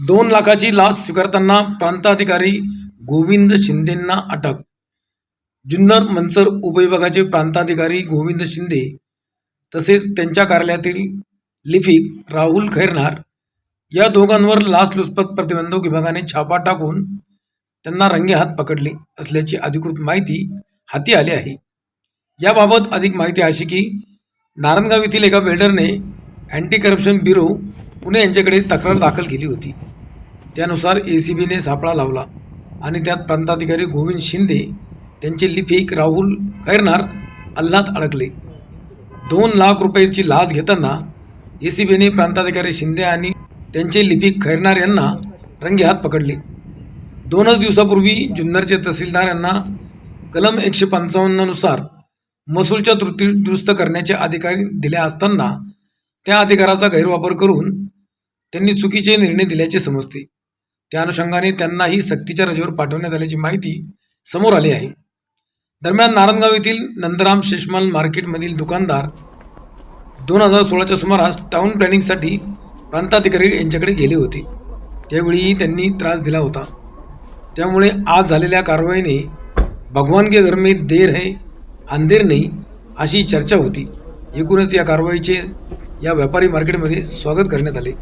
2 लाखाची लाच स्वीकारताना प्रांताधिकारी गोविंद शिंदेंना अटक. जुन्नर मनसर उपविभागाचे प्रांताधिकारी गोविंद शिंदे तसेच त्यांच्या कार्यालयातील लिपिक राहुल खैरनार या दोघांवर लाचलुचपत प्रतिबंधक विभागाने छापा टाकून त्यांना रंगेहात पकडले असल्याची अधिकृत माहिती हाती आली आहे. याबाबत अधिक माहिती अशी की नारायणगाव येथील एका बिल्डरने अँटी करप्शन ब्युरो पुणे यांच्याकडे तक्रार दाखल केली होती. त्यानुसार ACBने सापळा लावला आणि त्यात प्रांताधिकारी गोविंद शिंदे त्यांचे लिपिक राहुल खैरनार अल्लात अडकले. 2 लाख रुपयाची लाच घेताना ACBने प्रांताधिकारी शिंदे आणि त्यांचे लिपिक खैरनार यांना रंगेहात पकडले. 2च दिवसापूर्वी जुन्नरचे तहसीलदार यांना कलम 155 नुसार महसूलच्या त्रुटी दुरुस्त करण्याचे अधिकार दिले असताना त्या अधिकाराचा गैरवापर करून त्यांनी चुकीचे निर्णय दिल्याचे समजते. त्या अनुषंगाने त्यांनाही सक्तीच्या रजेवर पाठवण्यात आल्याची माहिती समोर आली आहे. दरम्यान नारायणगाव येथील नंदराम शेषमाल मार्केटमधील दुकानदार 2016च्या सुमारास टाउन प्लॅनिंगसाठी प्रांताधिकारी यांच्याकडे गेले होते. त्यावेळीही त्यांनी त्रास दिला होता. त्यामुळे आज झालेल्या कारवाईने भगवान के घर में देर है अंधेर नहीं अशी चर्चा होती. एकूणच या कारवाईचे या व्यापारी मार्केटमध्ये स्वागत करण्यात आले.